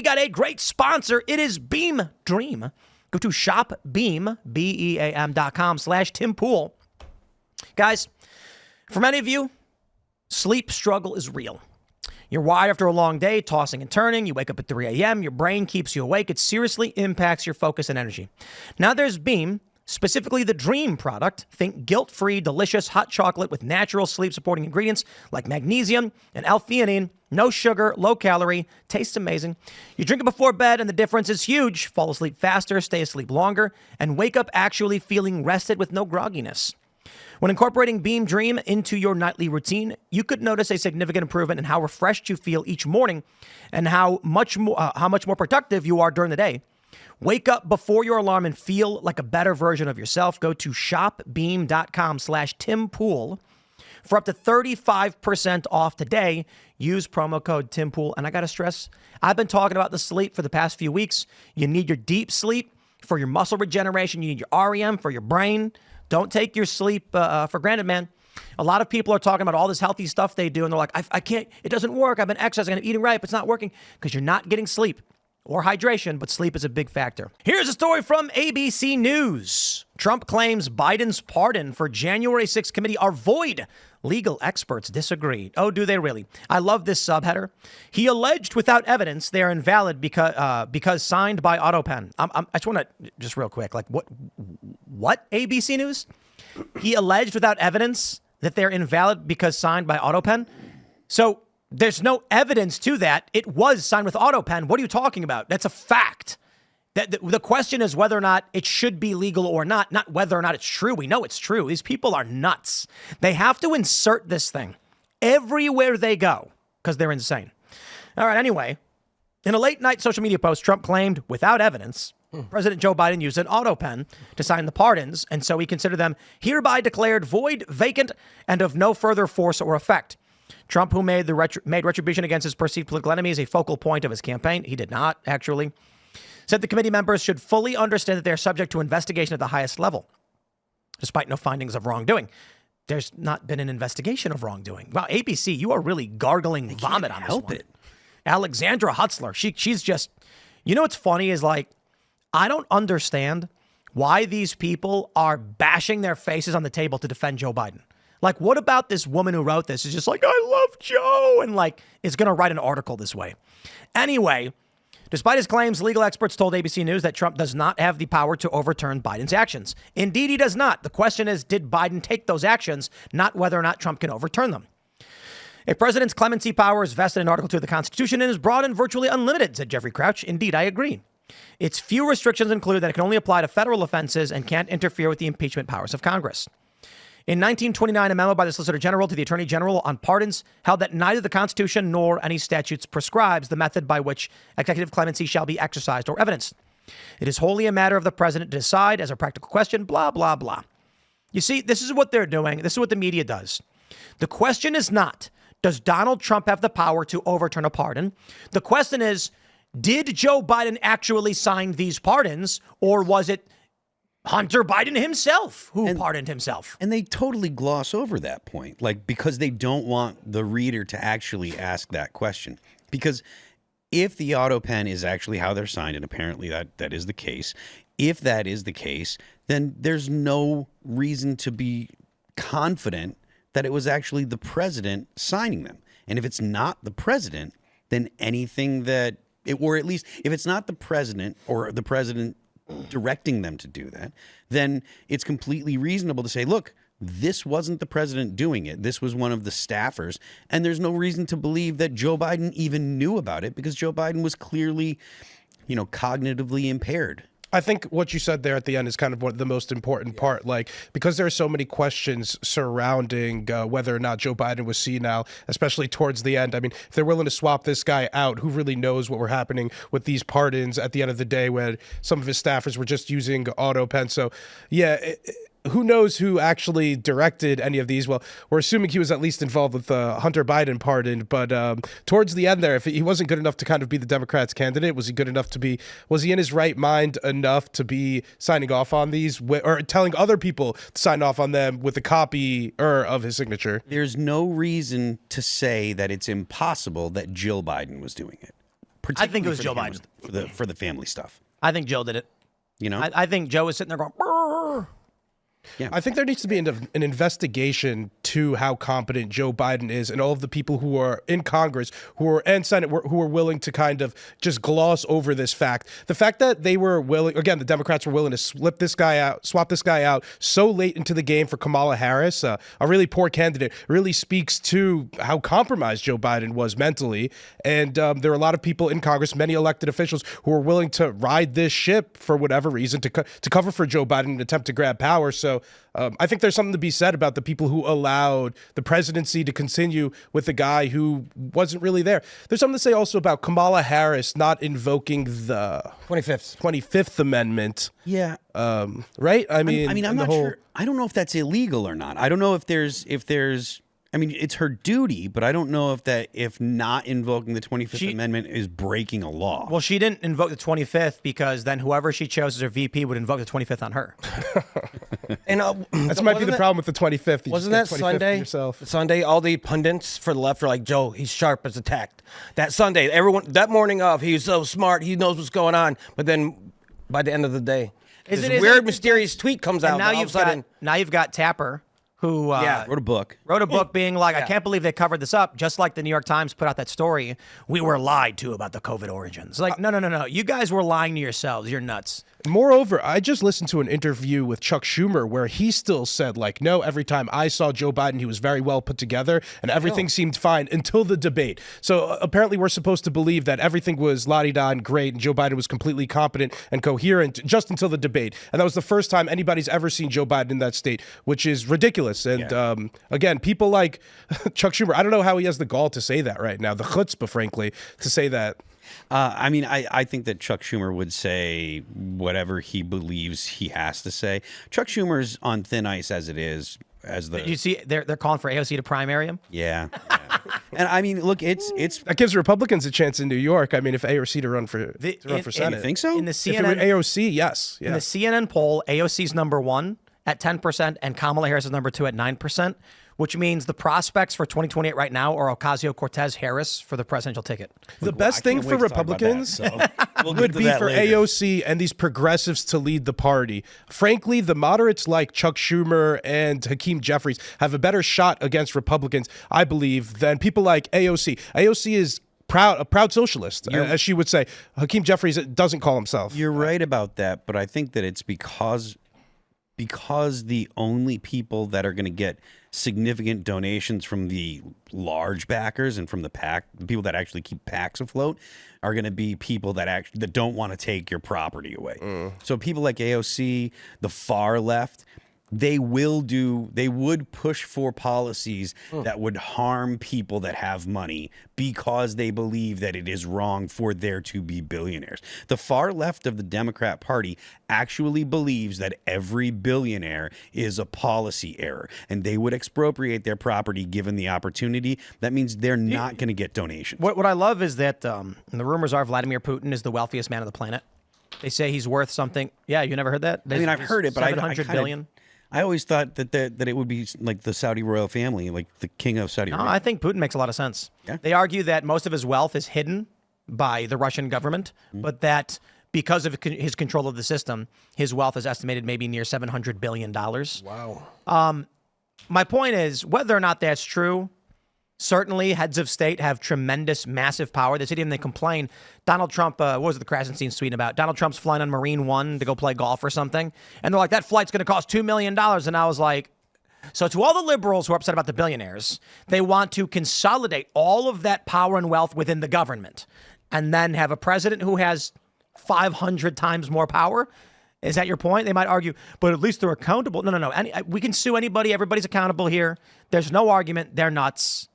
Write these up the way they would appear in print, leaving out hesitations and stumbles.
we got a great sponsor. It is Beam Dream. Go to shopbeam, BEAM.com/Tim Pool. Guys, for many of you, sleep struggle is real. You're wired after a long day, tossing and turning. You wake up at 3 a.m. Your brain keeps you awake. It seriously impacts your focus and energy. Now there's Beam, specifically the Dream product. Think guilt-free, delicious hot chocolate with natural sleep-supporting ingredients like magnesium and L-theanine. No sugar, low calorie, tastes amazing. You drink it before bed and the difference is huge. Fall asleep faster, stay asleep longer, and wake up actually feeling rested with no grogginess. When incorporating Beam Dream into your nightly routine, you could notice a significant improvement in how refreshed you feel each morning and how much more productive you are during the day. Wake up before your alarm and feel like a better version of yourself. Go to shopbeam.com/TimPool for up to 35% off today. Use promo code TimPool. And I got to stress, I've been talking about the sleep for the past few weeks. You need your deep sleep for your muscle regeneration. You need your REM for your brain. Don't take your sleep for granted, man. A lot of people are talking about all this healthy stuff they do, and they're like, I can't, it doesn't work. I've been exercising, I'm eating right, but it's not working because you're not getting sleep or hydration, but sleep is a big factor. Here's a story from ABC News. Trump claims Biden's pardon for January 6th committee are void. Legal experts disagree. Oh, do they really? I love this subheader. He alleged without evidence they are invalid because signed by AutoPen. I just want to, just real quick, like what ABC News? He alleged without evidence that they're invalid because signed by AutoPen. So there's no evidence to that. It was signed with AutoPen. What are you talking about? That's a fact. The question is whether or not it should be legal or not whether or not it's true. We know it's true. These people are nuts. They have to insert this thing everywhere they go because they're insane. All right, anyway, in a late-night social media post, Trump claimed, without evidence, President Joe Biden used an AutoPen to sign the pardons, and so he considered them hereby declared void, vacant, and of no further force or effect. Trump, who made retribution against his perceived political enemies a focal point of his campaign, he did not, actually, said the committee members should fully understand that they are subject to investigation at the highest level, despite no findings of wrongdoing. There's not been an investigation of wrongdoing. Wow, ABC, you are really gargling vomit on this one. Alexandra Hutzler, she's just, you know what's funny is like, I don't understand why these people are bashing their faces on the table to defend Joe Biden. Like, what about this woman who wrote this is just like, I love Joe, and like is going to write an article this way. Anyway, despite his claims, legal experts told ABC News that Trump does not have the power to overturn Biden's actions. Indeed, he does not. The question is, did Biden take those actions, not whether or not Trump can overturn them. A president's clemency power is vested in Article 2 of the Constitution and is broad and virtually unlimited, said Jeffrey Crouch. Indeed, I agree. Its few restrictions include that it can only apply to federal offenses and can't interfere with the impeachment powers of Congress. In 1929, a memo by the Solicitor General to the Attorney General on pardons held that neither the Constitution nor any statutes prescribes the method by which executive clemency shall be exercised or evidenced. It is wholly a matter of the president to decide as a practical question, blah, blah, blah. You see, this is what they're doing. This is what the media does. The question is not, does Donald Trump have the power to overturn a pardon? The question is, did Joe Biden actually sign these pardons, or was it Hunter Biden himself who pardoned himself? And they totally gloss over that point, like, because they don't want the reader to actually ask that question. Because if the AutoPen is actually how they're signed, and apparently that is the case, if that is the case, then there's no reason to be confident that it was actually the president signing them. And if it's not the president, then anything that or at least if it's not the president or the president directing them to do that, then it's completely reasonable to say, look, this wasn't the president doing it. This was one of the staffers. And there's no reason to believe that Joe Biden even knew about it because Joe Biden was clearly, cognitively impaired. I think what you said there at the end is kind of what the most important part, like, because there are so many questions surrounding whether or not Joe Biden was senile, especially towards the end. I mean, if they're willing to swap this guy out, who really knows what were happening with these pardons at the end of the day when some of his staffers were just using AutoPen. So, yeah, who knows who actually directed any of these? Well, we're assuming he was at least involved with Hunter Biden pardon, but towards the end there, if he wasn't good enough to kind of be the Democrats' candidate, was he in his right mind enough to be signing off on these or telling other people to sign off on them with a copy of his signature? There's no reason to say that it's impossible that Jill Biden was doing it. I think it was for Joe the Biden. for the family stuff. I think Joe did it. You know, I think Joe was sitting there going, "Brr." I think there needs to be an investigation to how competent Joe Biden is and all of the people who are in Congress and Senate who are willing to kind of just gloss over this fact. The fact that they were willing, again, the Democrats were willing to swap this guy out so late into the game for Kamala Harris, a really poor candidate, really speaks to how compromised Joe Biden was mentally. And there are a lot of people in Congress, many elected officials, who are willing to ride this ship for whatever reason to cover for Joe Biden in an attempt to grab power. So I think there's something to be said about the people who allowed the presidency to continue with a guy who wasn't really there. There's something to say also about Kamala Harris not invoking the 25th Amendment. yeah. Right? I mean, I'm not sure. I don't know if that's illegal or not. I don't know if there's. I mean, it's her duty, but I don't know if not invoking the 25th Amendment is breaking a law. Well, she didn't invoke the 25th because then whoever she chose as her VP would invoke the 25th on her. And that might be the problem with the 25th. You Wasn't just that get 25th Sunday? yourself. Sunday, all the pundits for the left were like, Joe, he's sharp as a tack. That Sunday, everyone, that morning of, he's so smart, he knows what's going on. But then by the end of the day, this weird, mysterious tweet comes out. And now you've got Tapper, who wrote a book. Being like, I can't believe they covered this up, just like the New York Times put out that story. We were lied to about the COVID origins. Like, no. You guys were lying to yourselves. You're nuts. Moreover, I just listened to an interview with Chuck Schumer where he still said, like, no, every time I saw Joe Biden, he was very well put together and everything seemed fine until the debate. So apparently we're supposed to believe that everything was la-di-da and great and Joe Biden was completely competent and coherent just until the debate. And that was the first time anybody's ever seen Joe Biden in that state, which is ridiculous. And again, people like Chuck Schumer, I don't know how he has the gall to say that right now, the chutzpah, frankly, to say that. I mean, I think that Chuck Schumer would say whatever he believes he has to say. Chuck Schumer's on thin ice as it is. Did you see they're calling for AOC to primary him? Yeah. And I mean, look, it's that gives Republicans a chance in New York. I mean, if AOC to run for Senate, you think so? In the if it were AOC, yes. Yeah. In the CNN poll, AOC's number 1 at 10% and Kamala Harris is number 2 at 9%. Which means the prospects for 2028 right now are Ocasio-Cortez Harris for the presidential ticket. The best thing for Republicans would be for AOC and these progressives to lead the party. Frankly, the moderates like Chuck Schumer and Hakeem Jeffries have a better shot against Republicans, I believe, than people like AOC. AOC is a proud socialist, as she would say. Hakeem Jeffries doesn't call himself. You're right about that, but I think that it's because the only people that are going to get significant donations from the large backers and from the people that actually keep PACs afloat are going to be people that don't want to take your property away. So people like AOC, the far left, they would push for policies that would harm people that have money because they believe that it is wrong for there to be billionaires. The far left of the Democrat Party actually believes that every billionaire is a policy error and they would expropriate their property given the opportunity. That means they're not going to get donations. What I love is that and the rumors are Vladimir Putin is the wealthiest man on the planet. They say he's worth something. Yeah, you never heard that? I mean, I've heard it, but $700 billion. I always thought that it would be like the Saudi royal family, like the king of Saudi Arabia. I think Putin makes a lot of sense. Yeah? They argue that most of his wealth is hidden by the Russian government, but that because of his control of the system, his wealth is estimated maybe near $700 billion. Wow. My point is, whether or not that's true, certainly heads of state have tremendous, massive power. They sit here and they complain. Donald Trump, what was the Krasenstein tweet about? Donald Trump's flying on Marine One to go play golf or something. And they're like, that flight's going to cost $2 million. And I was like, so to all the liberals who are upset about the billionaires, they want to consolidate all of that power and wealth within the government and then have a president who has 500 times more power. Is that your point? They might argue, but at least they're accountable. No. We can sue anybody. Everybody's accountable here. There's no argument. They're nuts.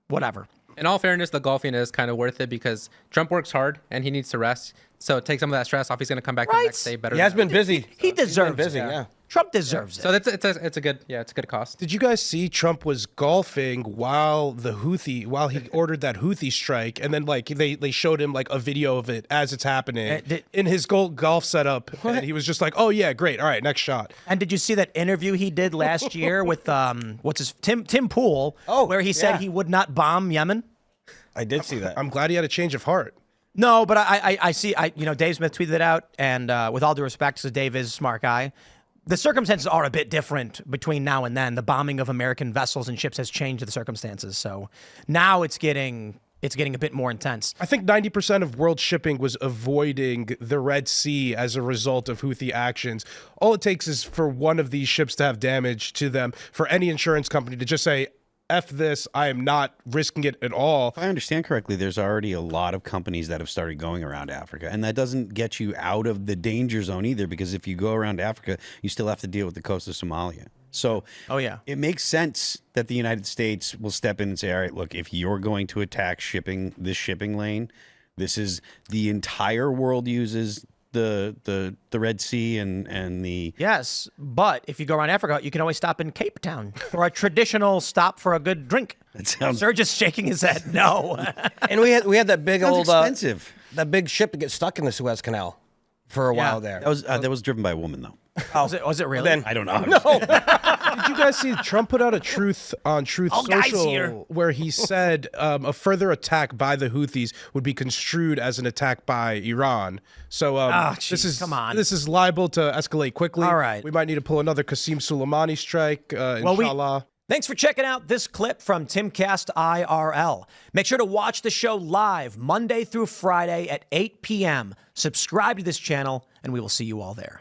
Whatever. In all fairness, the golfing is kind of worth it because Trump works hard and he needs to rest. So take some of that stress off. He's going to come back the next day better. He has been busy. He deserves busy, it. yeah. Trump deserves it. So it's a good cost. Did you guys see Trump was golfing while he ordered that Houthi strike, and then like they showed him like a video of it as it's happening in his golf setup, and he was just like, "Oh yeah, great, all right, next shot." And did you see that interview he did last year with Tim Pool, where he said he would not bomb Yemen? I did see that. I'm glad he had a change of heart. No, but I see. Dave Smith tweeted it out, and with all due respect, because Dave is a smart guy, the circumstances are a bit different between now and then. The bombing of American vessels and ships has changed the circumstances, so now it's getting a bit more intense. I think 90% of world shipping was avoiding the Red Sea as a result of Houthi actions. All it takes is for one of these ships to have damage to them, for any insurance company to just say, F this, I am not risking it at all. If I understand correctly, there's already a lot of companies that have started going around Africa, and that doesn't get you out of the danger zone either, because if you go around Africa, you still have to deal with the coast of Somalia. So it makes sense that the United States will step in and say, all right, look, if you're going to attack this shipping lane, this is the entire world uses the Red Sea and the... Yes, but if you go around Africa, you can always stop in Cape Town for a traditional stop for a good drink. That sounds... Serge is shaking his head no. And we had that big Sounds old expensive. that big ship that gets stuck in the Suez Canal for a while there. That was driven by a woman, though. Was it really? I don't know. Did you guys see Trump put out a Truth Social where he said a further attack by the Houthis would be construed as an attack by Iran? So this is liable to escalate quickly. All right. We might need to pull another Qasem Soleimani strike, inshallah. Thanks for checking out this clip from Timcast IRL. Make sure to watch the show live Monday through Friday at 8 p.m. Subscribe to this channel, and we will see you all there.